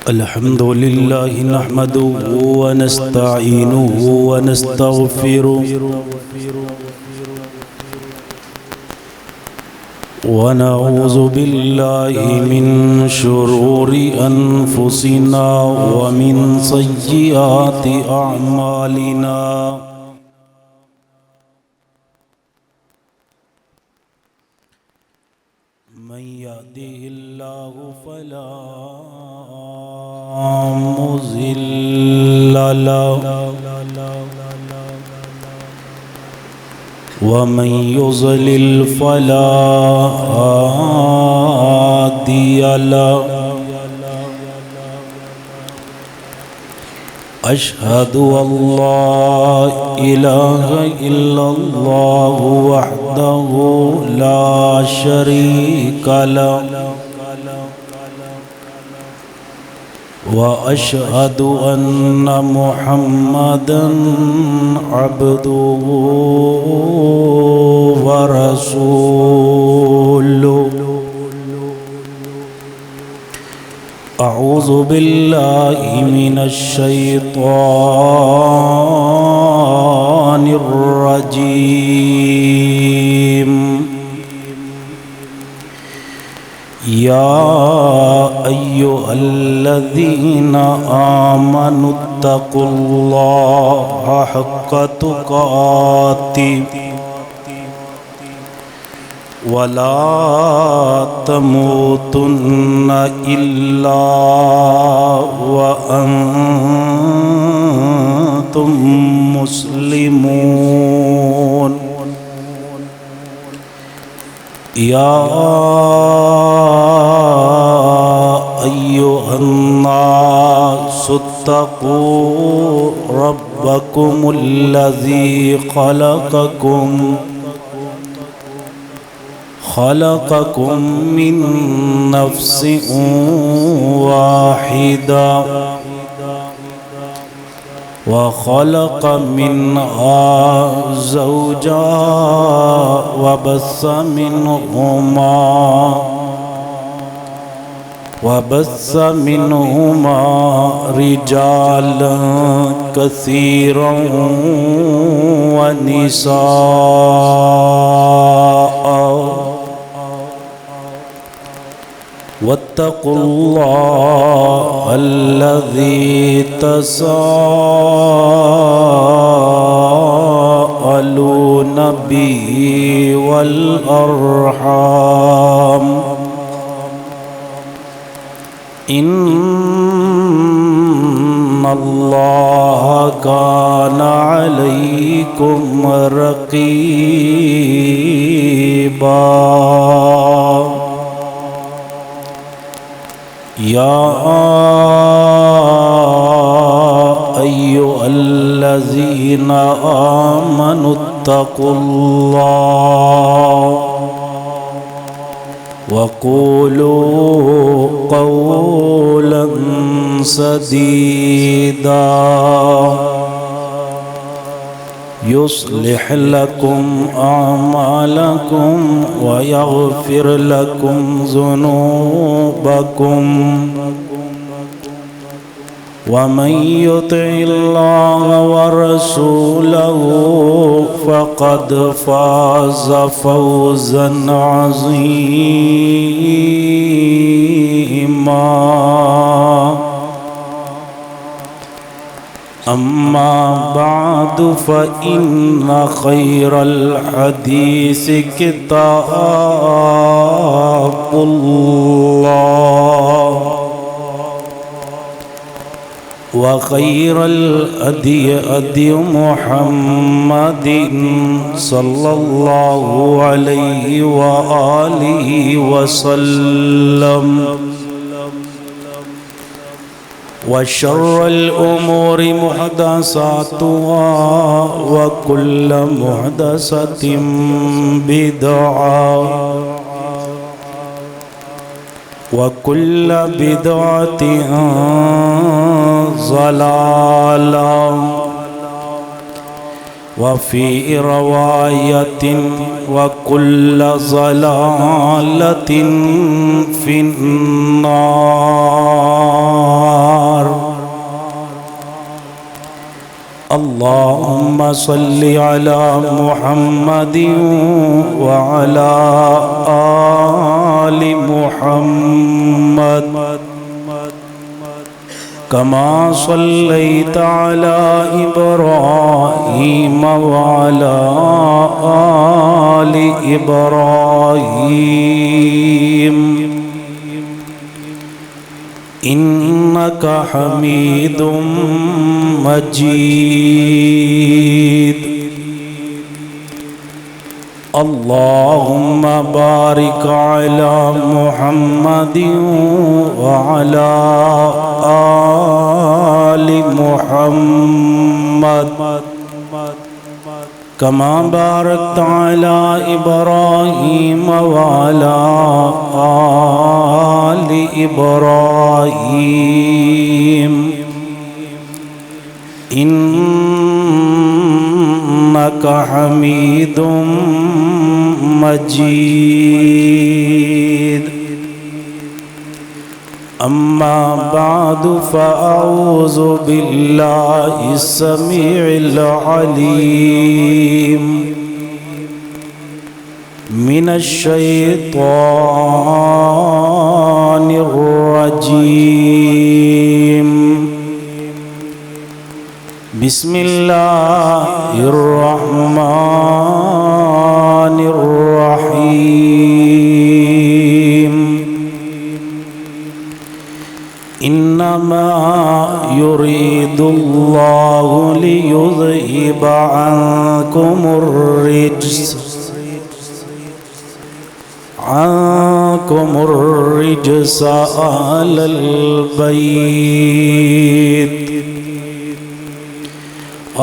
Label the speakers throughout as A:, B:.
A: الحمد لله نحمده ونستعينه ونستغفره ونعوذ بالله من شرور أنفسنا ومن سيئات أعمالنا من يهده الله فلا مضل له ومن يضلل فلا هادي له أشهد أن لا إله إلا الله وحده لا شريك له وأشهد أن محمدًا عبده ورسوله أعوذ بالله من الشيطان الرجيم يا أيها الذين آمنوا اتقوا الله حق تقاته ولا تموتن إلا وأنتم مسلمون يا أيها الناس اتقوا ربكم الذي خلقكم من نفس واحدة وخلق منها زوجها وبث منهما رجالا كثيرا ونساء واتقوا الله الذي تساءلون به والأرحام إن الله كان عليكم رقيبا يا أيها الذين آمنوا اتقوا الله وقولوا قولا سديدا يصلح لكم أعمالكم ويغفر لكم ذنوبكم ومن يطع الله ورسوله فقد فاز فوزا عظيما أما بعد فإن خير الحديث كتاب الله وخير الهدي هدي محمد صلى الله عليه وآله وسلم وشر الأمور محدثاتها وكل محدثة بدعة وكل بدعة ضلالة وفي رواية وكل ضلالة في النار. اللهم صل على محمد وعلى آل محمد كما صليت على إبراهيم وعلى آل إبراهيم إنك حميد مجيد. اللهم بارك على محمد وعلى آل محمد كما باركت على إبراهيم وعلى آل إبراهيم إنك حميد مجيد. أما بعد فأعوذ بالله السميع العليم من الشيطان الرجيم. بسم الله الرحمن الرحيم. إنما يريد الله ليذهب عنكم الرجس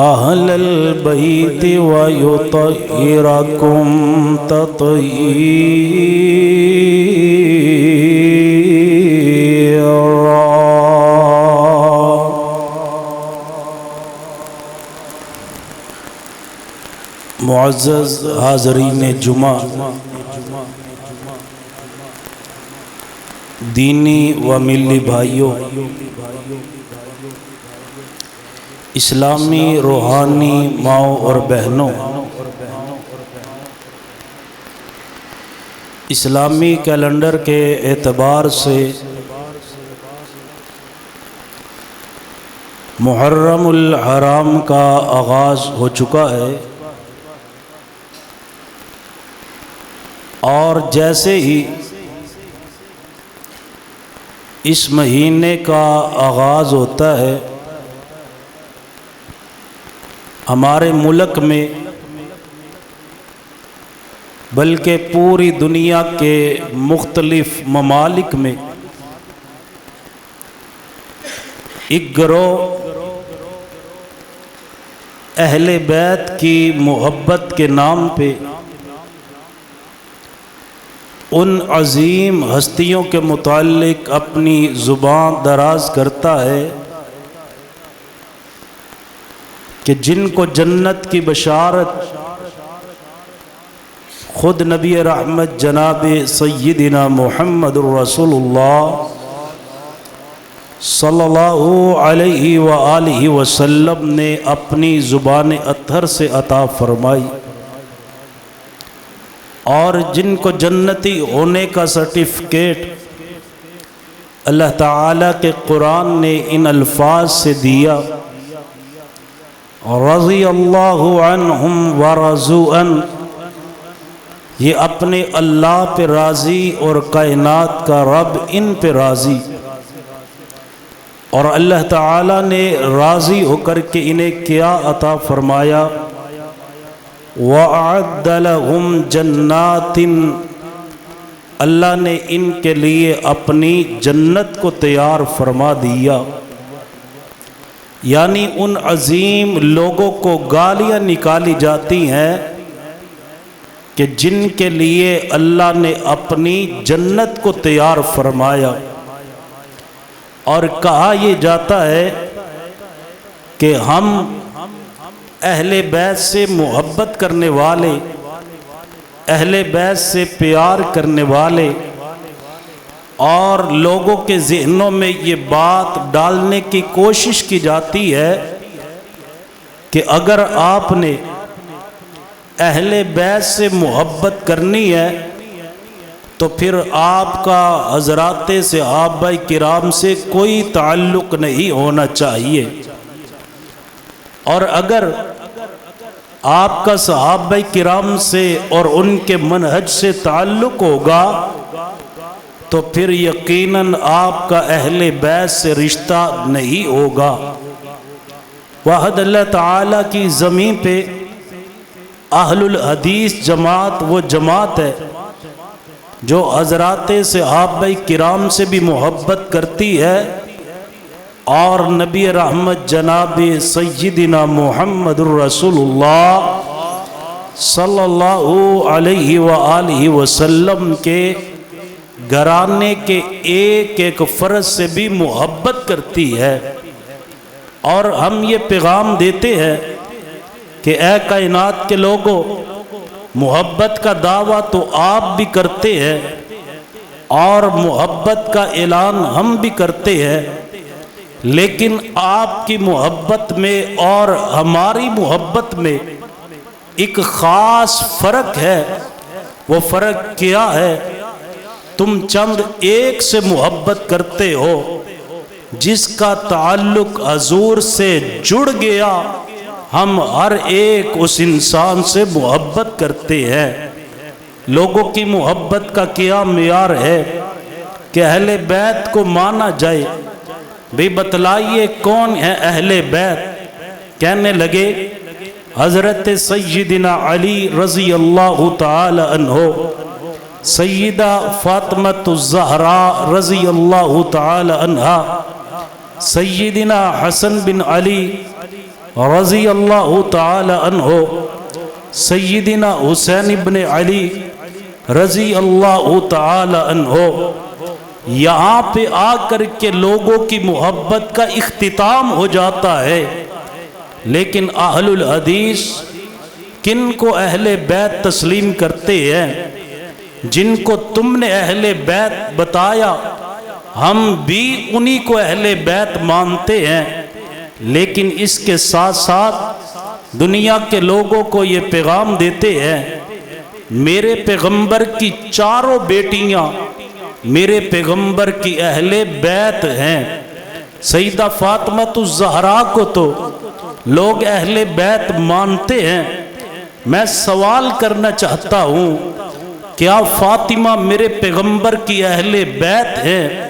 A: أهل البيت ويطهركم تطهيرا. معزز حاضرین جمعہ، دینی و ملی بھائیوں، اسلامی روحانی ماؤں اور بہنوں، اسلامی کیلنڈر کے اعتبار سے محرم الحرام کا آغاز ہو چکا ہے، اور جیسے ہی اس مہینے کا آغاز ہوتا ہے ہمارے ملک میں بلکہ پوری دنیا کے مختلف ممالک میں ایک گروہ اہل بیت کی محبت کے نام پہ ان عظیم ہستیوں کے متعلق اپنی زبان دراز کرتا ہے کہ جن کو جنت کی بشارت خود نبی رحمت جناب سیدنا محمد رسول اللہ صلی اللہ علیہ وآلہ وسلم نے اپنی زبان اطہر سے عطا فرمائی، اور جن کو جنتی ہونے کا سرٹیفکیٹ اللہ تعالیٰ کے قرآن نے ان الفاظ سے دیا، رضی اللہ عنہم ورضوا عنہ، یہ اپنے اللہ پہ راضی اور کائنات کا رب ان پہ راضی، اور اللہ تعالیٰ نے راضی ہو کر کے انہیں کیا عطا فرمایا، وَأَعَدَّ لَهُمْ جَنَّاتٍ، اللہ نے ان کے لیے اپنی جنت کو تیار فرما دیا۔ یعنی ان عظیم لوگوں کو گالیاں نکالی جاتی ہیں کہ جن کے لیے اللہ نے اپنی جنت کو تیار فرمایا، اور کہا یہ جاتا ہے کہ ہم اہل بیت سے محبت کرنے والے، اہل بیت سے پیار کرنے والے، اور لوگوں کے ذہنوں میں یہ بات ڈالنے کی کوشش کی جاتی ہے کہ اگر آپ نے اہل بیت سے محبت کرنی ہے تو پھر آپ کا حضرات صحابہ کرام سے کوئی تعلق نہیں ہونا چاہیے، اور اگر آپ کا صحابہ کرام سے اور ان کے منہج سے تعلق ہوگا تو پھر یقیناً آپ کا اہل بیت سے رشتہ نہیں ہوگا۔ واحد اللہ تعالیٰ کی زمین پہ اہل الحدیث جماعت وہ جماعت ہے جو حضرات صحابہ کرام سے بھی محبت کرتی ہے، اور نبی رحمت جناب سیدنا محمد الرسول اللہ صلی اللہ علیہ وآلہ وسلم کے گھرانے کے ایک ایک فرد سے بھی محبت کرتی ہے۔ اور ہم یہ پیغام دیتے ہیں کہ اے کائنات کے لوگوں، محبت کا دعویٰ تو آپ بھی کرتے ہیں اور محبت کا اعلان ہم بھی کرتے ہیں، لیکن آپ کی محبت میں اور ہماری محبت میں ایک خاص فرق ہے۔ وہ فرق کیا ہے؟ تم چند ایک سے محبت کرتے ہو جس کا تعلق حضور سے جڑ گیا، ہم ہر ایک اس انسان سے محبت کرتے ہیں۔ لوگوں کی محبت کا کیا معیار ہے کہ اہل بیت کو مانا جائے؟ بھی بتلائیے کون ہے اہل بیت؟ کہنے لگے حضرت سیدنا علی رضی اللہ تعالی عنہ، سیدہ فاطمہ الزہراء رضی اللہ تعالی عنہا، سیدنا حسن بن علی رضی اللہ تعالی عنہ، سیدنا حسین بن علی رضی اللہ تعالی عنہ۔ یہاں پہ آ کر کے لوگوں کی محبت کا اختتام ہو جاتا ہے، لیکن اہل الحدیث کن کو اہل بیت تسلیم کرتے ہیں؟ جن کو تم نے اہل بیت بتایا ہم بھی انہی کو اہل بیت مانتے ہیں، لیکن اس کے ساتھ ساتھ دنیا کے لوگوں کو یہ پیغام دیتے ہیں میرے پیغمبر کی چاروں بیٹیاں میرے پیغمبر کی اہل بیت ہیں۔ سیدہ فاطمہ الزہراء کو تو لوگ اہل بیت مانتے ہیں۔ میں سوال کرنا چاہتا ہوں، کیا فاطمہ میرے پیغمبر کی اہل بیت ہے؟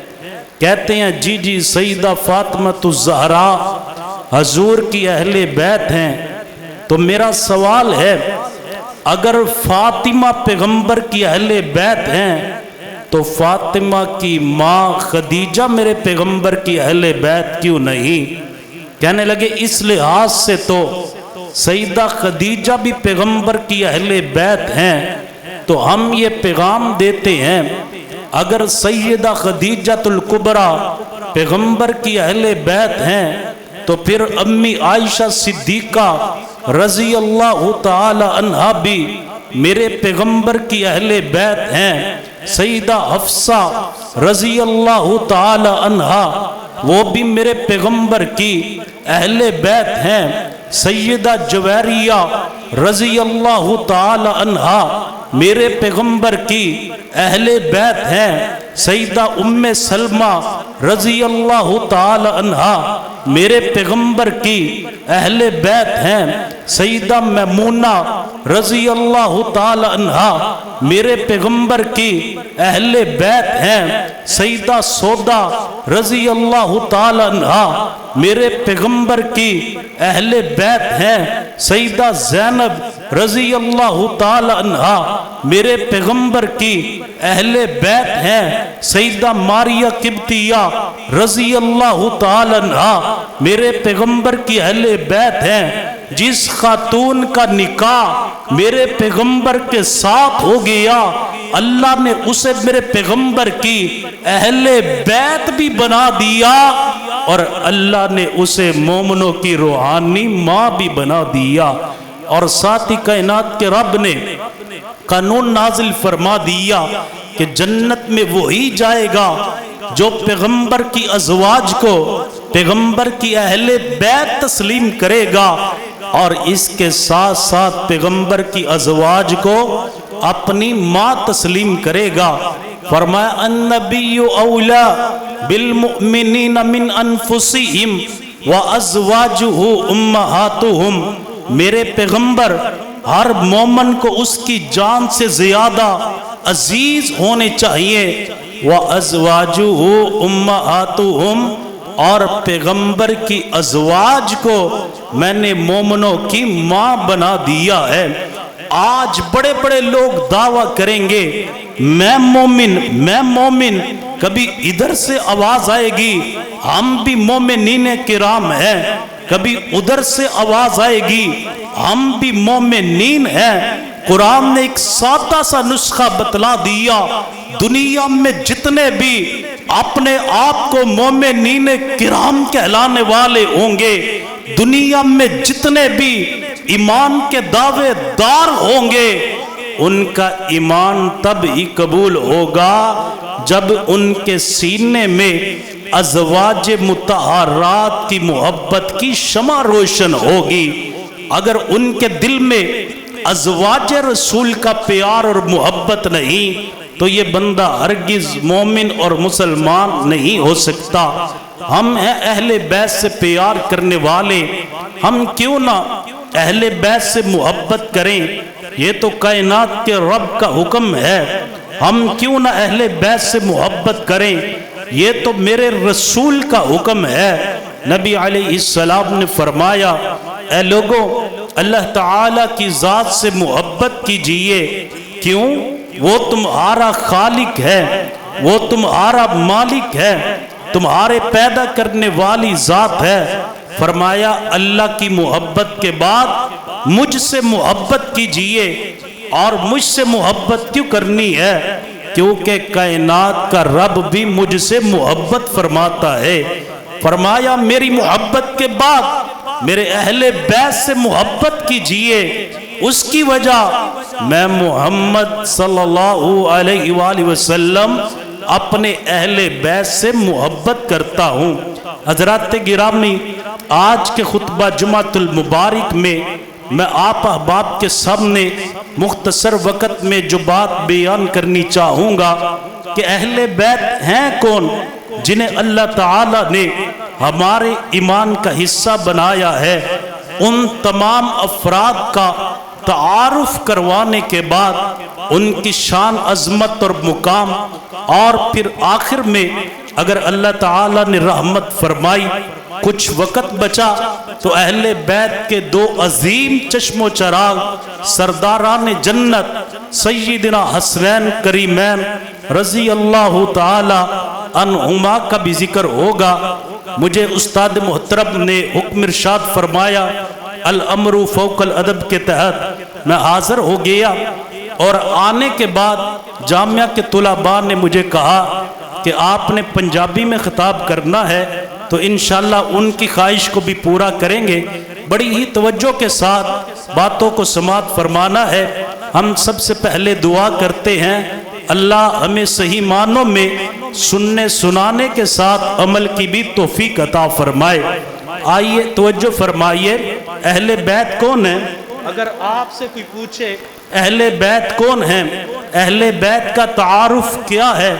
A: کہتے ہیں جی جی سیدہ فاطمہ الزہراء حضور کی اہل بیت ہیں۔ تو میرا سوال ہے، اگر فاطمہ پیغمبر کی اہل بیت ہیں تو فاطمہ کی ماں خدیجہ میرے پیغمبر کی اہل بیت کیوں نہیں؟ کہنے لگے اس لحاظ سے تو سیدہ خدیجہ بھی پیغمبر کی اہل بیت ہیں، تو ہم یہ پیغام دیتے ہیں اگر سیدہ خدیجہ الکبریٰ پیغمبر کی اہل بیت ہیں تو پھر امی عائشہ صدیقہ رضی اللہ تعالی عنہا بھی میرے پیغمبر کی اہل بیت ہیں۔ سیدہ حفصہ رضی اللہ تعالی عنہا وہ بھی میرے پیغمبر کی اہل بیت ہیں۔ سیدہ جویریہ رضی اللہ تعالی عنہا میرے پیغمبر کی اہل بیت ہیں۔ سیدہ ام سلمہ رضی اللہ تعالی عنہا میرے پیغمبر کی اہل بیت ہیں۔ سیدہ میمونہ رضی اللہ تعالی عنہا میرے پیغمبر کی اہل بیت ہیں۔ سیدہ سودا رضی اللہ تعالی عنہا میرے پیغمبر کی اہل بیت ہیں۔ سیدہ زینب رضی اللہ تعالی عنہا میرے پیغمبر کی اہل بیت ہیں۔ سیدہ ماریہ قبطیہ رضی اللہ تعالی عنہا میرے پیغمبر کی اہل بیت ہیں۔ جس خاتون کا نکاح میرے پیغمبر کے ساتھ ہو گیا اللہ نے اسے میرے پیغمبر کی اہل بیت بھی بنا دیا اور اللہ نے اسے مومنوں کی روحانی ماں بھی بنا دیا۔ اور ساتھ ہی کائنات کے رب نے قانون نازل فرما دیا کہ جنت میں وہی جائے گا جو پیغمبر کی ازواج کو پیغمبر کی اہل بیت تسلیم کرے گا، اور اس کے ساتھ ساتھ پیغمبر کی ازواج کو اپنی ماں تسلیم کرے گا۔ فرمایا النبی اولا بالمؤمنین من انفسہم وازواجہ امہاتہم، میرے پیغمبر ہر مومن کو اس کی جان سے زیادہ عزیز ہونے چاہیے، وَأَزْوَاجُهُ أُمَّهَاتُهُمْ، اور پیغمبر کی ازواج کو میں نے مومنوں کی ماں بنا دیا ہے۔ آج بڑے بڑے لوگ دعویٰ کریں گے میں مومن، کبھی ادھر سے آواز آئے گی ہم بھی مومنین کرام ہیں، کبھی ادھر سے آواز آئے گی ہم بھی مومنین ہیں۔ قرآن نے ایک سادہ سا نسخہ بتلا دیا، دنیا میں جتنے بھی اپنے آپ کو مومنین کرام کہلانے والے ہوں گے، دنیا میں جتنے بھی ایمان کے دعوے دار ہوں گے، ان کا ایمان تب ہی قبول ہوگا جب ان کے سینے میں ازواج مطہرات کی محبت کی شمع روشن ہوگی۔ اگر ان کے دل میں ازواج رسول کا پیار اور محبت نہیں تو یہ بندہ ہرگز مومن اور مسلمان نہیں ہو سکتا۔ ہم ہیں اہل بیت سے پیار کرنے والے، ہم کیوں نہ اہل بیت سے محبت کریں، یہ تو کائنات کے رب کا حکم ہے۔ ہم کیوں نہ اہل بیت سے محبت کریں، یہ تو میرے رسول کا حکم ہے۔ نبی علیہ السلام نے فرمایا اے لوگوں اللہ تعالیٰ کی ذات سے محبت کیجئے، کیوں؟ وہ تمہارا خالق ہے، وہ تمہارا مالک ہے، تمہارے پیدا کرنے والی ذات ہے۔ فرمایا اللہ کی محبت کے بعد مجھ سے محبت کیجئے، اور مجھ سے محبت کیوں کرنی ہے؟ کیونکہ کائنات کا رب بھی مجھ سے محبت فرماتا ہے۔ فرمایا میری محبت کے بعد میرے اہل بیت سے محبت کیجئے، اس کی وجہ میں محمد صلی اللہ علیہ وآلہ وسلم اپنے اہل بیت سے محبت کرتا ہوں۔ حضرات گرامی، آج کے خطبہ جمعۃ المبارک میں میں آپ احباب کے سامنے مختصر وقت میں جو بات بیان کرنی چاہوں گا کہ اہل بیت ہیں کون جنہیں اللہ تعالیٰ نے ہمارے ایمان کا حصہ بنایا ہے۔ ان تمام افراد کا تعارف کروانے کے بعد ان کی شان عظمت اور مقام، اور پھر آخر میں اگر اللہ تعالیٰ نے رحمت فرمائی کچھ وقت بچا تو اہل بیت کے دو عظیم چشم و چراغ سرداران جنت سیدنا حسنین کریمین رضی اللہ تعالی عنہما کا بھی ذکر ہوگا۔ مجھے استاد محترم نے حکم ارشاد فرمایا الامر فوق الادب کے تحت میں حاضر ہو گیا، اور آنے کے بعد جامعہ کے طلباء نے مجھے کہا کہ آپ نے پنجابی میں خطاب کرنا ہے، تو انشاءاللہ ان کی خواہش کو بھی پورا کریں گے۔ بڑی ہی توجہ کے ساتھ باتوں کو سماعت فرمانا ہے۔ ہم سب سے پہلے دعا کرتے ہیں اللہ ہمیں صحیح معنوں میں سننے سنانے کے ساتھ عمل کی بھی توفیق عطا فرمائے۔ آئیے توجہ فرمائیے، اہل بیت کون ہیں؟ اگر آپ سے کوئی پوچھے اہل بیت کون ہیں، اہل بیت کا تعارف کیا ہے،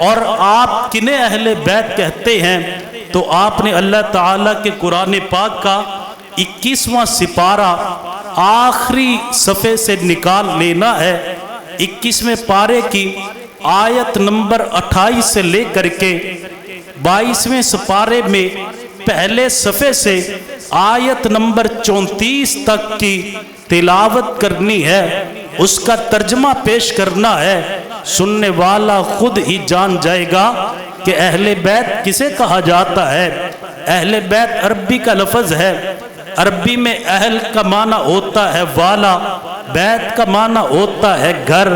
A: اور آپ کنہیں اہل بیت کہتے ہیں، تو آپ نے اللہ تعالیٰ کے قرآن پاک کا 21واں سپارہ آخری صفحے سے نکال لینا ہے۔ 21ویں پارے کی آیت نمبر 28 سے لے کر کے 22ویں سپارے میں پہلے صفحے سے آیت نمبر 34 تک کی تلاوت کرنی ہے، اس کا ترجمہ پیش کرنا ہے۔ سننے والا خود ہی جان جائے گا کہ اہل بیت کسے کہا جاتا ہے۔ اہل بیت عربی کا لفظ ہے، عربی میں اہل کا معنی ہوتا ہے والا، بیت کا معنی ہوتا ہے گھر۔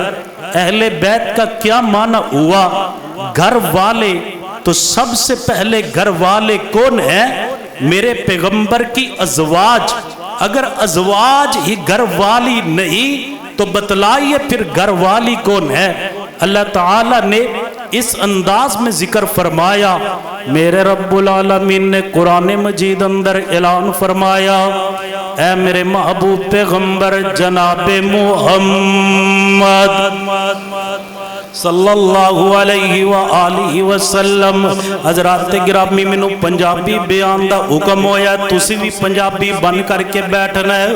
A: اہل بیت کا کیا معنی ہوا؟ گھر والے۔ تو سب سے پہلے گھر والے کون ہیں؟ میرے پیغمبر کی ازواج۔ اگر ازواج ہی گھر والی نہیں تو بتلائیے پھر گھر والی کون ہے؟ اللہ تعالیٰ نے اس انداز میں ذکر فرمایا، میرے رب العالمین نے قرآن مجید اندر اعلان فرمایا، اے میرے محبوب پیغمبر جناب محمد صلی اللہ علیہ وآلہ وسلم۔ حضرات گرامی مینوں پنجابی بیان دا حکم ہویا، تسی بھی پنجابی بن کر کے بیٹھنا ہے۔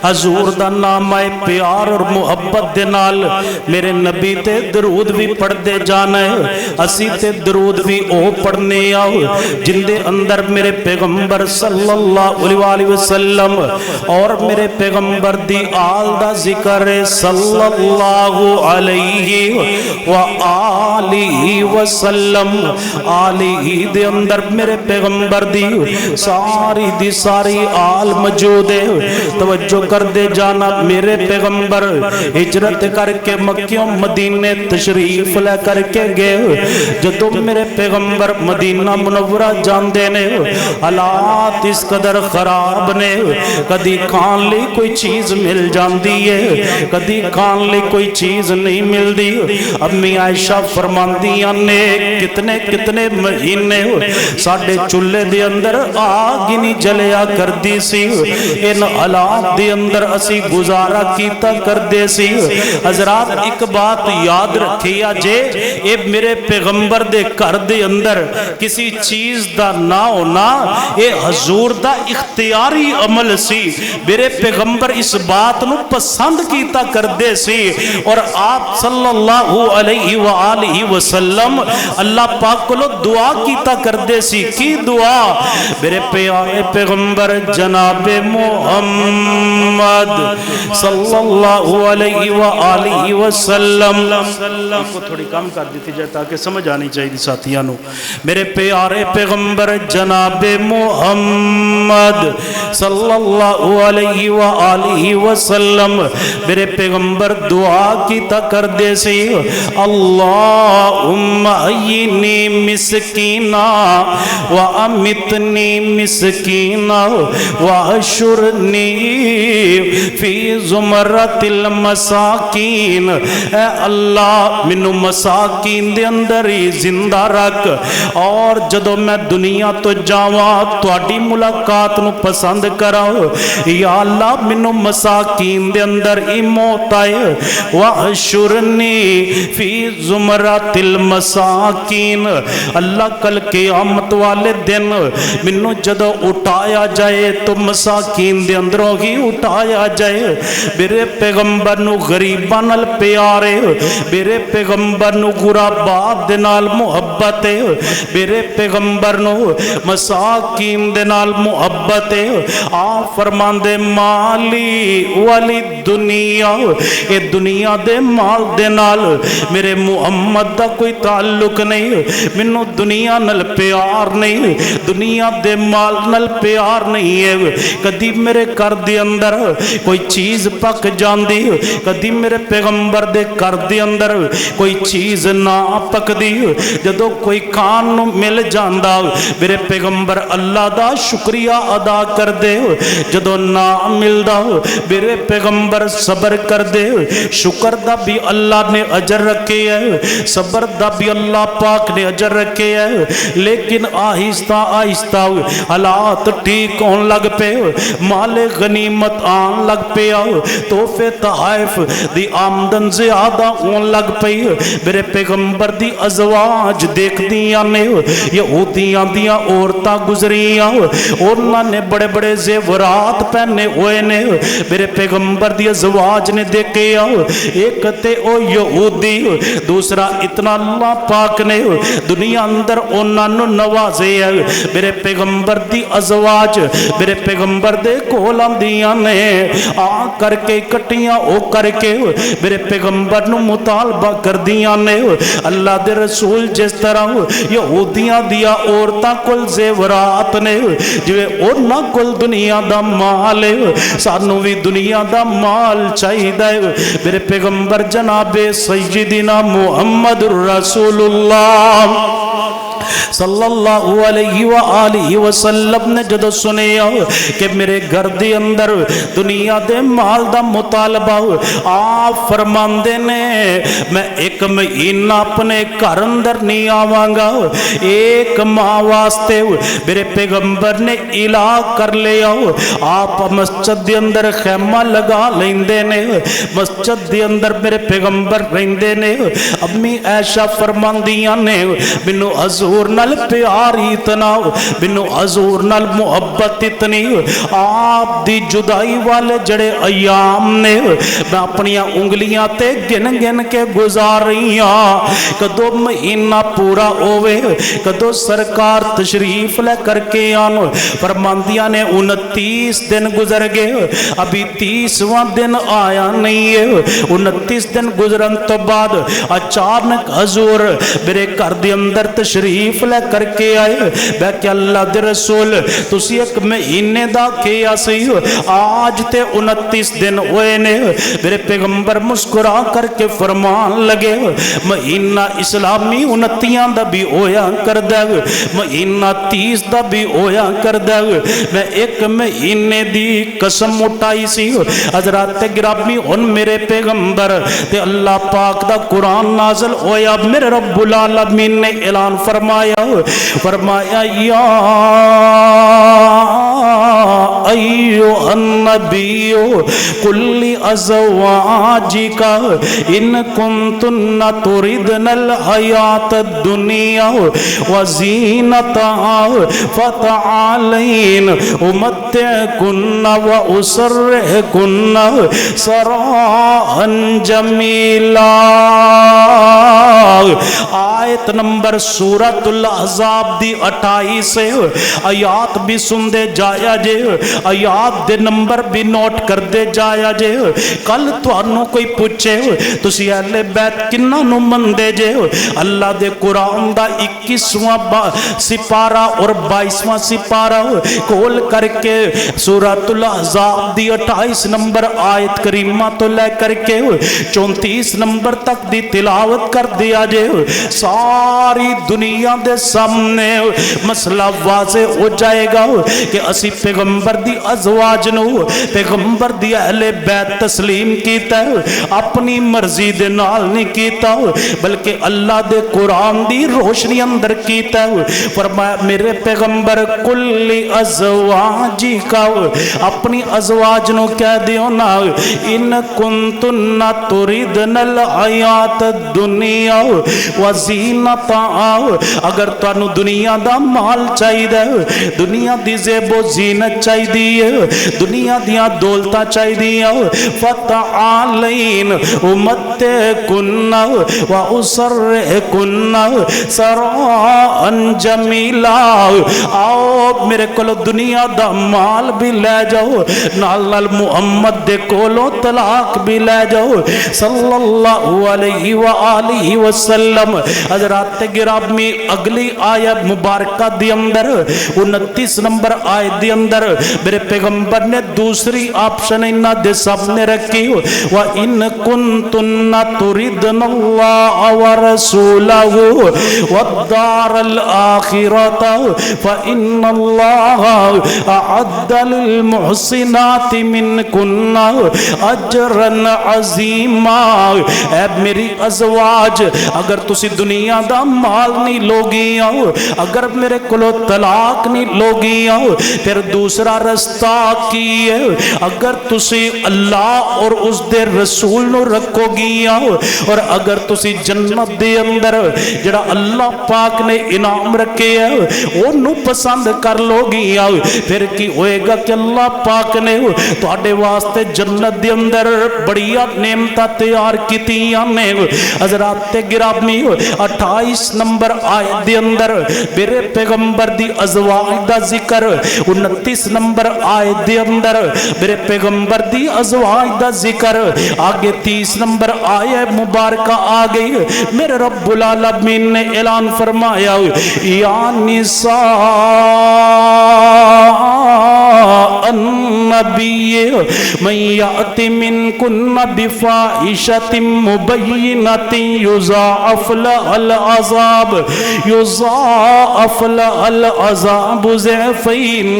A: حضور دا نام آئے پیار اور محبت دے نال میرے نبی تے درود بھی پڑھ دے جانا ہے۔ اسی تے درود بھی او پڑھنے آؤ جن دے اندر میرے پیغمبر صلی اللہ علیہ وسلم اور میرے پیغمبر دی آل دا ذکر صلی اللہ علیہ وآلہ وسلم۔ آلہ دے اندر میرے پیغمبر دی ساری آل موجود ہے۔ توجہ کر دے جانا، میرے پیغمبر ہجرت کر کے مکہ مدینے تشریف لے کر کے گئے۔ جدو میرے پیغمبر مدینہ منورہ جاندے نے، حالات اس قدر خراب نے، کدی کھان لی کوئی چیز مل جاندی ہے، کدی کھان لی کوئی چیز نہیں مل دی۔ امی عائشہ فرماندیاں نے کتنے کتنے مہینے ساڑھے چولے دے اندر آگ نہیں جلیا کر دی سی، ان حالات دے اندر اسی گزارا کیتا کر دے سی۔ حضرات ایک بات یاد رکھیا جے، اے میرے پیغمبر دے گھر دے اندر کسی چیز دا نہ ہونا اے حضور دا اختیاری عمل سی۔ میرے پیغمبر اس بات نو پسند کیتا کر دے سی، اور آپ صلی اللہ علیہ وآلہ وسلم اللہ پاک کو دعا کیتا کر دے سی۔ کی دعا؟ میرے پیارے پیغمبر جناب محمد صلی اللہ علیہ وآلہ وسلم کو تھوڑی کم کر دیتی جائے تاکہ سمجھ آنی چاہیے ساتھیاں نو۔ میرے پیارے پیغمبر جناب محمد صلی اللہ علیہ وآلہ وسلم میرے پیغمبر دعا کیتا کر دے سی، اللہم احیینی مسکینا وامتنی مسکینا واحشرنی فی زمرۃ المساکین۔ اے اللہ مینوں مساکین دے اندر ہی زندہ رکھ، اور جدو میں دنیا تو جاواں تواڈی ملاقات نو پسند کراں، یا اللہ مینوں مساکین دے اندر ہی موت آئے، واحشرنی فی زمرۃ المساکین۔ اللہ کل قیامت والے دن منو جدو اٹھایا جائے تو مساکین دے اندروں ہی اٹھایا جائے۔ میرے پیغمبر نو غریباں نال پیارے، میرے پیغمبر نو غرباء دے نال محبت ہے، میرے پیغمبر نو مساکین دے نال محبت ہے۔ آپ فرماندے مالی والی دنیا، اے دنیا دے مال دے نال میرے محمد دا کوئی تعلق نہیں، منو دنیا نال پیار نہیں، دنیا دے مال نال پیار نہیں ہے۔ کدی میرے گھر دے اندر کوئی چیز پک جاندی، کدی میرے پیغمبر دے گھر دے اندر کوئی چیز نہ پک دی، جدو کوئی کھان نو مل جاندا میرے پیغمبر اللہ دا شکریہ ادا کر دے، جدو نہ ملدا میرے پیغمبر صبر کر دے۔ شکر دا بھی اللہ نے اجر رکھے ہے، صبر دا بھی اللہ پاک نے اجر رکھے ہے، لیکن آہستہ آہستہ حالات ٹھیک ہون لگ پے، مال غنیمت آن لگ پیا، تحفے تحائف دی آمدن زیادہ ہون لگ پئی۔ میرے پیغمبر دی ازواج دیکھ دیاں نے یہودیاں دیاں عورتاں گزریاں، انہاں نے بڑے بڑے زیورات پہنے ہوئے نے، میرے پیغمبر دی ازواج نے دیکھے ایک تے او یہودی دوسرا اتنا اللہ پاک نے دنیا اندر انہوں نوازے ہے میرے پیغمبر دی ازواج میرے پیغمبر دے کولام دیاں نے آ کر کے کٹیاں او کر کے میرے پیغمبر نو مطالبہ کر دیاں نے اللہ دے رسول جس طرح یہودیاں دیا عورتاں کل زیورات نے جو اونا کل دنیا دا مال ہے سانو بھی دنیا دا مال چاہی دے میرے پیغمبر جناب سیدنا محمد رسول اللہ صلی اللہ علیہ وآلہ وسلم نے جدو سنیا کہ میرے گھر دے اندر دنیا دے مال دا مطالبہ آپ فرماندے نے میں ایک مہینہ اپنے گھر اندر نہیں آوانگا ایک ماہ واسطے میرے پیغمبر نے اعلان کر لیا آپ مسجد دے اندر خیمہ لگا لیندے نے مسجد دے اندر میرے پیغمبر رہندے نے امی عائشہ فرماندیاں نے منو حضور نال پیار اتنا بنو حضور نال محبت اتنی آپ دی جدائی والے جڑے ایام نے میں اپنی انگلیاں تے گن گن کے گزار رہی ہاں کدو مہینہ پورا ہوئے کدو سرکار تشریف لے کر کے آنو فرماندیاں نے 29 دن گزر گئے ابھی 30واں دن آیا نہیں ہے 29 دن گزرن تو بعد اچانک حضور میرے گھر دے اندر تشریف لے کر کے آئے بے کہ اللہ دے رسول تسی ایک مہینے دا کیا سی آج تے 29 دن ہوئے نے میرے پیغمبر مسکرا کر کے فرمان لگے مہینہ اسلامی 29 دا بھی ہویا کر دے مہینہ 30 دا بھی ہویا کر دے میں ایک مہینے دی قسم اٹھائی سی حضرات گرامی ان میرے پیغمبر تے اللہ پاک دا قرآن نازل ہویا میرے رب العالمین نے اعلان فرمایا یا ایوہ النبی قل لازواجک ان کنتن تردن الحیات الدنیا وزینتہا فتعالین امتعکن واسرحکن سراحا جمیلا آیت نمبر سورۃ الاحزاب دی 28 سے آیات بھی سن دے جایا جے آیات دے نمبر بھی نوٹ کر دے جایا جے کل تو انہوں کوئی پوچھے تسی اہل بیت کنہ نو من دے جے اللہ دے قرآن دا 21واں سپارہ اور 22واں سپارہ کھول کر کے سورۃ الاحزاب دی 28 نمبر آیت کریمہ تو لے کر کے 34 نمبر تک دی تلاوت کر دیا جے ساری دنیا دے سامنے مسئلہ واضح ہو جائے گا کہ اسی پیغمبر دی ازواج نو پیغمبر دی اہل بیت تسلیم کیتا ہے اپنی مرضی دے نال نہیں کیتا بلکہ اللہ دے قرآن دی روشنی اندر کیتا ہے فرمایا میرے پیغمبر کل ازواجی کا اپنی ازواج نو کہہ دیو نا ان کنتن تردن الحیات الدنیا وزینتا اگر تانو دنیا دا مال چاہی دے دنیا دی زیب و زینت چاہی دیئے دنیا دیا دولتا چاہی دیئے فتعالین امتعکن و اسرحکن سراحا جمیلا آؤ میرے کولو دنیا دا مال بھی لے جاؤ نال محمد دے کولو طلاق بھی لے جاؤ صلی اللہ علیہ وآلہ وسلم حضرات گرامی اگلی آیت مبارکہ دی اندر 29 نمبر آیت دی اندر میرے پیغمبر نے دوسری آپشن انہا دے سامنے رکھی وَإِن كُنْتُنَّ تُرِدْنَ اللَّهَ وَرَسُولَهُ وَالدَّارَ الْآخِرَةَ فَإِنَّ اللَّهَ أَعَدَّ لِلْمُحْسِنَاتِ مِنْكُنَّ أَجْرًا عَظِيمًا اے میری ازواج اگر تسی دنیا دا مال نہیں لوگی آؤ اگر میرے کلو طلاق نہیں لوگی آؤ پھر دوسرا رستہ کی ہے اگر تسی اللہ اور اس دے رسول نو رکھو گیا اور اگر تسی جنت دے اندر جڑا اللہ پاک نے انعام رکھے ہے انہوں پسند کر لو گیا پھر کی ہوئے گا کہ اللہ پاک نے تواڈے واسطے جنت دے اندر بڑیا نعمتاں تیار کیتیاں نے۔ حضرات گرامی 28 نمبر آیت دے اندر میرے پیغمبر دی ازواج دا ذکر، 29 نمبر آیت دے اندر میرے پیغمبر دی ازواج دا ذکر، آگے 30 نمبر آیت مبارکہ آگئی۔ میرے رب العالمین نے اعلان فرمایا یا نساء النبی من یأت منکن بفاحشۃ مبینۃ یضاعف لها العذاب ضعفین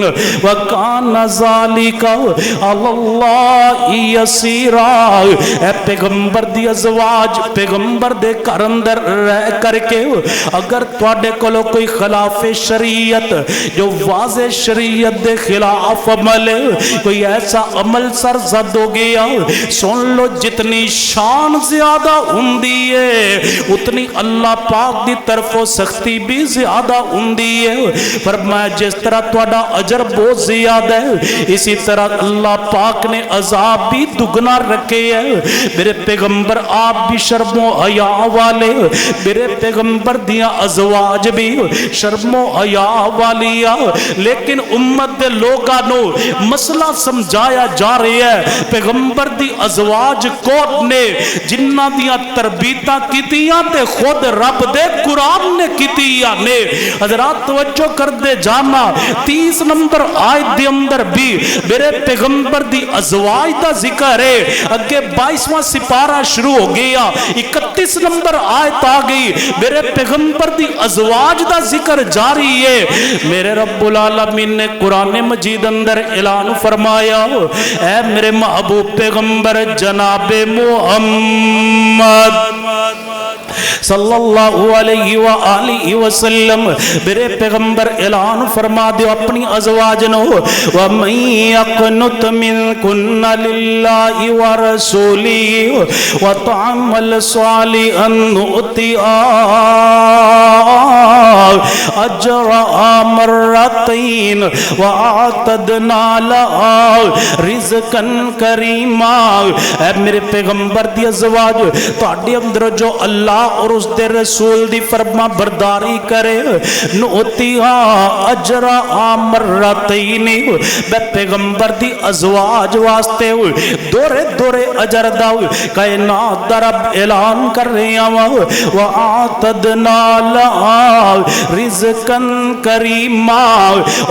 A: وکان ذالک علی اللہ یسیرا۔ اے پیغمبر دی ازواج پیغمبر دے گھر اندر رہ کر کے اگر تواڈے کولو کوئی خلاف شریعت جو واضح شریعت دے خلاف عمل کوئی ایسا عمل سرزد ہو گیا سن لو جتنی شان زیادہ ہوندی ہے اتنی اللہ پاک دی طرفوں سختی بھی زیادہ ہوندی ہے۔ فرمایا جس طرح تواڈا اجر بہت زیادہ ہے اسی طرح اللہ پاک نے عذاب بھی دگنا رکھے ہے۔ میرے پیغمبر آپ بھی شرم و حیا والے، میرے پیغمبر دیا ازواج بھی شرم و حیا والیا، لیکن امت دے لوگاں نو مسئلہ سمجھایا جا رہی ہے پیغمبر دی ازواج کو نے جنہ دیا تربیتاں کیتیاں تے خود رب دے قرآن نے کیتیاں نے۔ حضرات توجہ کر دے جانا 30 نمبر آیت دے اندر بھی میرے پیغمبر دی ازواج دا ذکر ہے، اگے 22واں سپارہ شروع ہو گیا 31 نمبر آیت آ گئی میرے پیغمبر دی ازواج دا ذکر جاری ہے۔ میرے رب العالمین نے قرآن مجید اندر اعلان فرمایا اے میرے محبوب پیغمبر جناب محمد صلی اللہ علیہ وآلہ وسلم میرے پیغمبر اعلان فرما دے اپنی ازواج نو وَمَن يَقْنُتْ مِنْكُنَّ لِلَّهِ وَرَسُولِهِ وَتَعْمَلْ صَالِحًا نُؤْتِهَا أَجْرَهَا مرتين وَأَعْتَدْنَا لَهَا رِزْقًا كَرِيمًا۔ اے میرے پیغمبر دی ازواج تواڈے اندر جو اللہ اور اس دے رسول دی فرما برداری کرے نوتیہا اجرہا مرتین، میں پیغمبر دی ازواج واسطے دورے دورے اجر داؤ کائنات دا رب اعلان کر رہے ہیں وَآتَدْنَا لَهَا رِزْقًا کریما،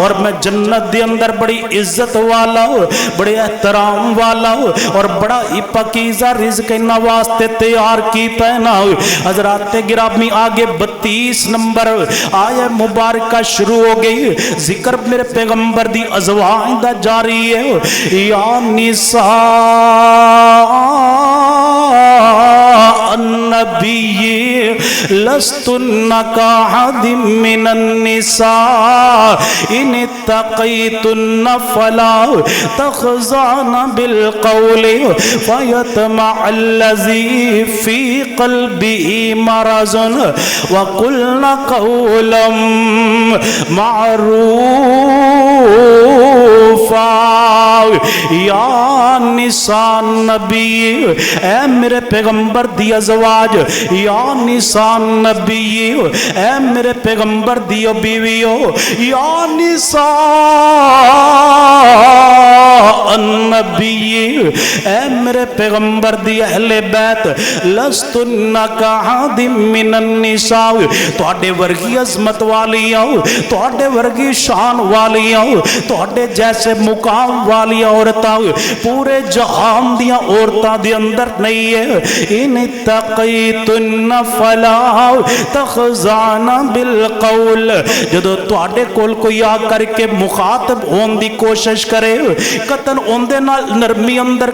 A: اور میں جنت دے اندر بڑی عزت والا بڑے احترام والا اور بڑا ہی پاکیزہ رزق انہاں واسطے تیار کیتا ہے نا۔ حضرات گرامی آگے 32 نمبر آیہ مبارکہ شروع ہو گئی، ذکر میرے پیغمبر دی ازواج دا جاری ہے یا نساء النبی لستن کاحد من النساء ان اتقیتن فلا تخضعن بالقول فیطمع الذی فی قلبه مرض وقلن قولا معروفا۔ یا نساء نبی اے میرے پیغمبر دی ازواج، یا نساء نبی اے میرے پیغمبر دی بیویو، یا نساء النبی اے میرے پیغمبر دی اہل بیت لستن کاحد من النساء، تواڈے ورگی عظمت والی آؤ، تواڈے ورگی شان والی آؤ، تواڈے جیسے مقام والی عورتاں پورے جہان دیاں عورتاں دے اندر نہیں ہے۔ ان اتقیتن فلا تخضعن بالقول، جدو تواڈے کول کوئی آ کر کے مخاطب ہون دی کوشش کرے قطن اون دے نال نرمی اندر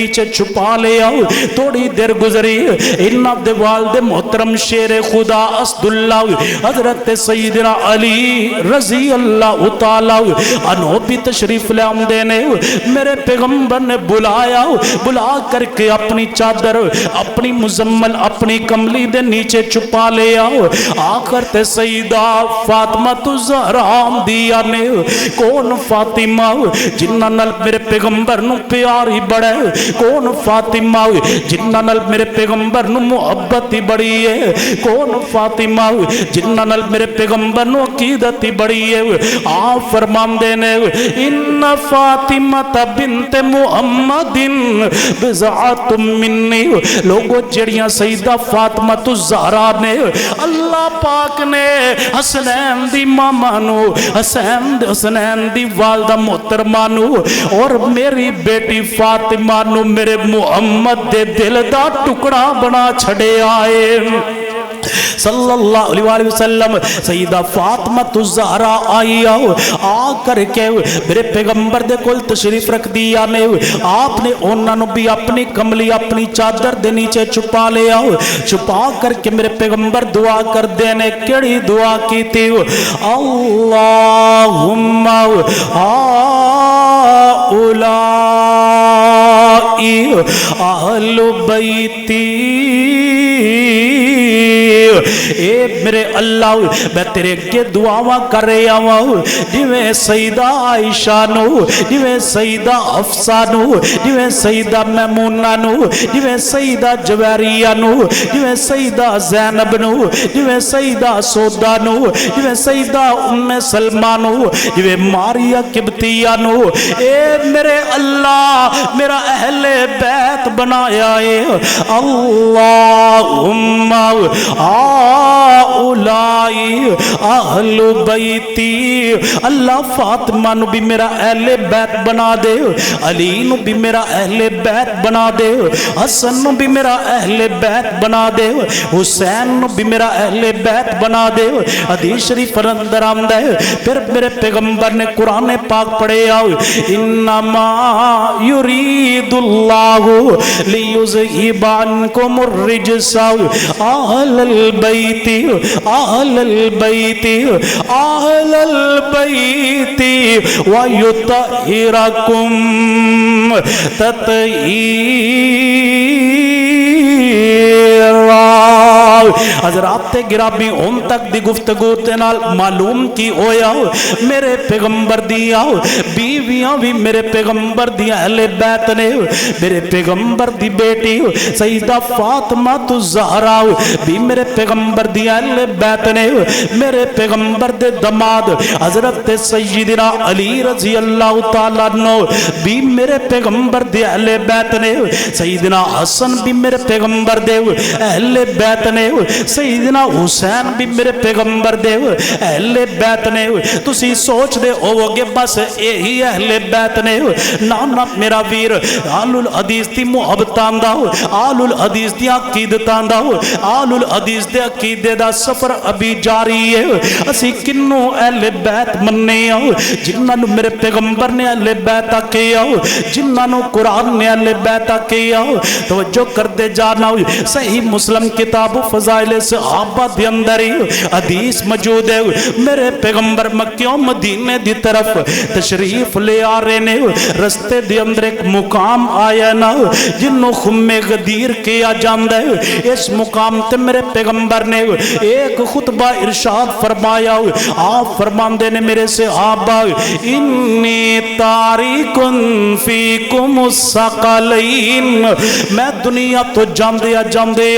A: نیچے چھپا لیا. تھوڑی دیر گزری, انہاں دے والد محترم شیر خدا اسد اللہ حضرت سیدنا علی رضی اللہ تعالی عنہ بھی تشریف لے آمدے نے. میرے پیغمبر نے بلایا, بلا کر کے اپنی چادر اپنی مزمل اپنی کملی دے نیچے چھپا لیا. آخر تے سیدہ فاطمہ الزہرا دیا نے. کون فاطمہ جنہ نال میرے پیغمبر نو پیار ہی بڑا ہے, کون فاطمہ جنہ نال میرے پیغمبر نو محبت ہی بڑی ہے, کون فاطمہ جنہ نال میرے پیغمبر نو عقیدت ہی بڑی ہے. آپ فرمان دینے ان فاطمہ بنت محمد بضعۃ منی. لوگوں جڑیاں سیدہ فاطمہ الزہرا نے اللہ پاک نے حسنین دی ماما نو حسنین دی والدہ محترمہ نو اور میری بیٹی فاطمہ نو میرے محمد دے دل دا ٹکڑا بنا چھڑے آئے صلی اللہ علیہ وآلہ وسلم. سیدہ فاطمہ الزہرا آئی آ کر کے میرے پیغمبر دے کول تشریف رکھ دیا نے. آپ نے انہاں نو بھی اپنی کملی اپنی چادر دے نیچے چھپا لیا. چھپا کر کے میرے پیغمبر دعا کر دینے. کیڑی دعا کی تھی؟ اللہم ہؤلائی اہل بیتی. اے میرے اللہ میں تیرے کے دعاواں کر رہا ہوں جویں سیدہ عائشہ نو, جویں سیدہ حفصہ نو, جویں سیدہ میمونہ نو, جویں سیدہ جویریہ نو, جویں سیدہ زینب نو, جویں سیدہ سودہ نو, جویں سیدہ ام سلمہ نو, جویں ماریہ قبطیہ نو. اے میرے اللہ میرا اہل بیت بنایا ہے. اللہم اولائی اہل بیتی. اللہ فاطمہ نو بھی میرا اہل بیت بنا دے, علی نو بھی میرا اہل بیت بنا دے, حسن نو بھی میرا اہل بیت بنا دے, حسین نو بھی میرا اہل بیت بنا دے. حدیث شریف اندر آمدہ ہے. پھر میرے پیغمبر نے قرآن پاک پڑھے آؤ انما یرید اللہ لیذہب عنکم الرجس اہل البیت اہل البیت اہل البیت ویطہرکم تطہیرا. حضرات گرامی ان تک دی گفتگو تنال معلوم کی ہویا میرے پیغمبر دیا بیویاں بھی میرے پیغمبر دیا اہل بیت نے. میرے پیغمبر دی بیٹی سیدہ فاطمہ الزہرا بھی میرے پیغمبر دیا اہل بیت نے. میرے پیغمبر دے دماد حضرت سیدنا علی رضی اللہ تعالیٰ عنہ بھی میرے پیغمبر دے اہل بیت نے. سیدنا حسن بھی میرے پیغمبر دے اہل بیت نے. سیدنا حسین بھی میرے پیغمبر دے اہل بیت نے. تسی سوچ دے ہوو گے بس یہی اہل بیت نے. نانا میرا ویر آل الحدیث دی محبتاں دا, آل الحدیث دی عقیدتاں دا, آل الحدیث دے عقیدے دا سفر ابھی جاری ہے. اسی کنوں اہل بیت مننے آؤ جنہاں نو میرے پیغمبر نے اہل بیت کیا, جنہاں نو قرآن نے اہل بیت کیا. توجہ کر دے جانا صحیح مسلم کتاب فضائل صحابہ دی اندر حدیث موجود ہے. میرے پیغمبر مکہ مدینے دی طرف تشریف لے آ رہے نے. رستے دی اندر ایک مقام آیا نا جنوں خم غدیر کیا جاندہ ہے. اس مقام تے میرے پیغمبر نے ایک خطبہ ارشاد فرمایا. آپ فرمان دینے میرے صحابہ انی تاریکن فیکم الثقلین. میں دنیا تو جاندے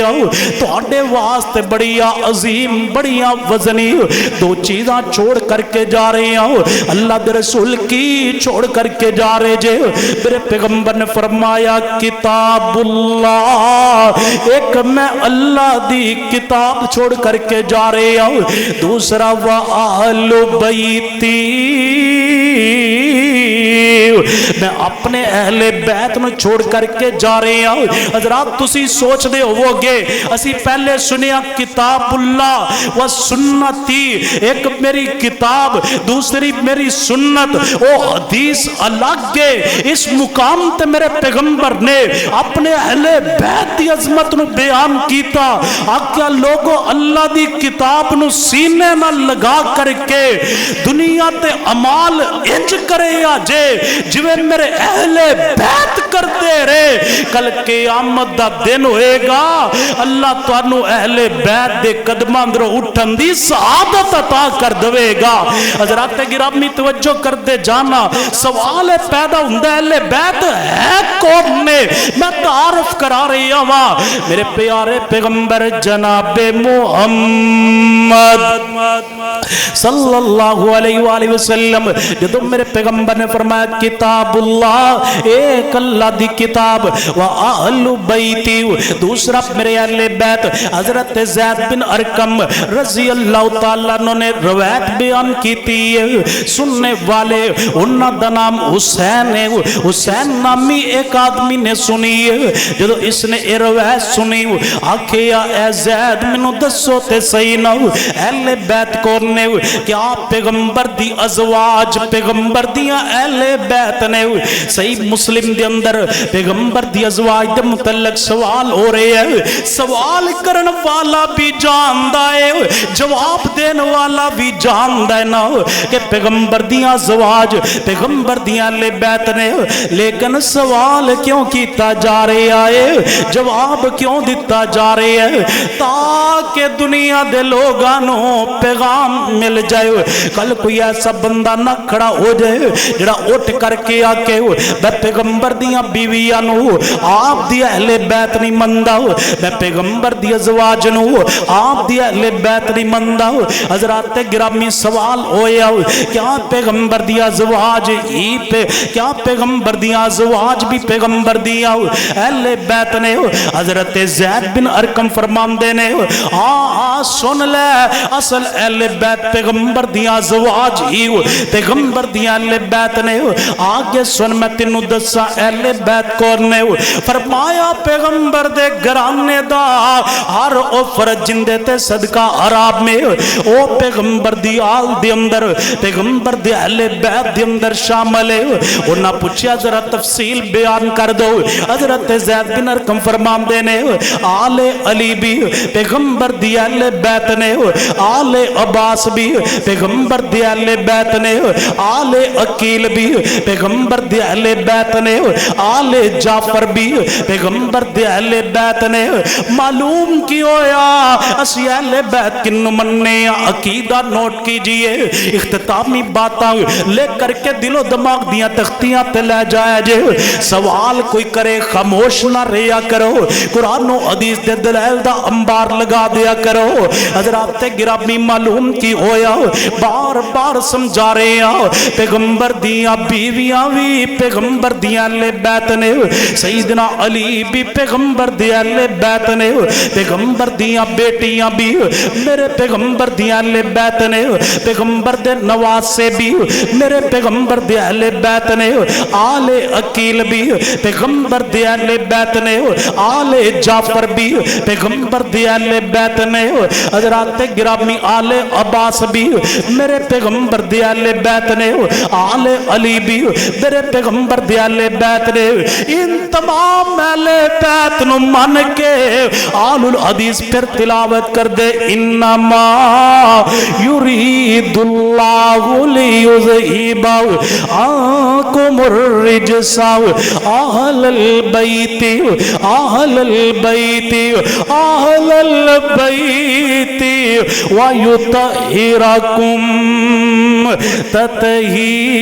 A: آؤ تو آڈے واسطے بڑیا عظیم بڑیا وزنی دو چیزاں چھوڑ کر کے جا رہے ہیں. اللہ دے رسول کی چھوڑ کر کے جا رہے جے. میرے پیغمبر نے فرمایا کتاب اللہ, ایک میں اللہ دی کتاب چھوڑ کر کے جا رہے ہوں. دوسرا وَأَهْلُ بَيْتِي میں اپنے اہل بیت نو چھوڑ کر کے جا رہے ہیں۔ حضرات تسی سوچ دے ہوو گے اسی پہلے سنیا کتاب اللہ و سنتی، ایک میری کتاب دوسری میری سنت، او حدیث الگ ہے۔ اس مقام تے میرے پیغمبر نے اپنے اہل بیت دی عظمت نو بیان کیتا۔ آکیا لوگو اللہ دی کتاب نو سینے نہ لگا کر کے دنیا تے عمال انج کرے یا جے جویں میرے اہل بیت کرتے رہے، کل قیامت دا دن ہوئے گا اللہ تانوں اہل بیت دے قدماں اندروں اٹھن دی سعادت عطا کر دے گا۔ حضرات گرامی توجہ کر دے جانا، سوال پیدا ہوندا ہے اہل بیت ہے کون نے؟ میں تعارف کرا رہی ہوں میرے پیارے پیغمبر جناب محمد صلی اللہ علیہ وآلہ وسلم، جدو میرے پیغمبر نے فرمایا کتاب اللہ ایک اللہ دی کتاب و اہل بیتی، دوسرا میرے اہل بیت۔ حضرت زید بن ارقم رضی اللہ تعالیٰ نے روایت بیان کیتی ہے، سننے والے انہاں دا نام حسین ہے۔ حسین نامی ایک آدمی نے سنی ہے، جدو اس نے یہ روایت سنی آکھیا اے زید منو دسو تے صحیح نہ اہل بیت کون نے؟ کیا پیغمبر دی ازواج پیغمبر دیاں اہل بیت نے؟ صحیح مسلم دے اندر پیغمبر دی ازواج دے متعلق سوال ہو رہے ہیں، سوال کرن والا بھی جاندا ہے جواب دین والا بھی جاندا ہے نا کہ پیغمبر دیاں ازواج پیغمبر دیاں اہل بیت نے، لیکن سوال کیوں کیتا جا رہا ہے، جواب کیوں دیتا جا رہا ہے؟ تاکہ دنیا دے لوگانوں پیغام مل جائے۔ کل کوئی ایسا بندہ نہ کھڑا ہو جائے جڑا اٹھ کر کے آکے میں پیغمبر دیاں بیویاں نو آپ دی اہل بیت نہیں مندا، میں پیغمبر دی ازواج نو آپ دی اہل بیت نہیں مندا۔ حضرات گرامی سوال ہویا کیا پیغمبر دی ازواج ہی پہ کیا پیغمبر دی ازواج بھی پیغمبر دی اہل بیت نے؟ حضرت زید بن ارقم فرماندے نے سن لے اصل اہل بیت پیغمبر دی ازواج ہی پیغمبر دی اہل بیت نے۔ آگے سن میں تینوں دسا اہل بیت کون نے؟ فرمایا پیغمبر دے گھرانے دا ہر او فرد جندے تے صدقہ عراب میں او پیغمبر دی آل دی اندر پیغمبر دی اہل بیت دی اندر شامل ہے۔ انہاں پوچھیا ذرا تفصیل بیان کر دو۔ حضرت زید بن ارقم فرماندے نے آل علی بھی پیغمبر دی اہل بیت نے، آل عباس بھی پیغمبر دی اہل بیت نے، آل عقیل بھی پیغمبر دی اہل بیت نے، آل جعفر بھی پیغمبر دی اہل بیت نے۔ معلوم کی ہویا اسی اہل بیت کنو مننے عقیدہ نوٹ کیجئے، اختتامی باتاں لے کر کے دل و دماغ دیاں تختیاں تے لے جائے جے، سوال کوئی کرے خاموش نہ رہیا کرو، قرآن و حدیث دے دلائل دا انبار لگا دیا کرو۔ حضرات گرامی معلوم کی ہویا بار بار سمجھا رہے ہیں پیغمبر دیاں بیویاں بھی پیغمبر دیاں اہل بیت نے، سیدنا علی بھی پیغمبر دیاں اہل بیت نے، پیغمبر دیاں بیٹیاں بھی میرے پیغمبر دیاں اہل بیت نے، پیغمبر دے نواسے بھی میرے پیغمبر دے اہل بیت نے، آل عقیل بھی پیغمبر دے اہل بیت نے، آل جعفر بھی پیغمبر دے اہل بیت نے۔ حضرات گرامی آل عباس بھی میرے پیغمبر دے اہل بیت نے، آل علی بھی میرے پیغمبر دے اہل بیت نے۔ ان تمام اہل بیت نو من کے آل الحدیث پھر تلاوت کر دے انما یرید اللہ لیذہب عنکم الرجس اہل البیت اہل البیت اہل البیت ویطہرکم تطہیرا۔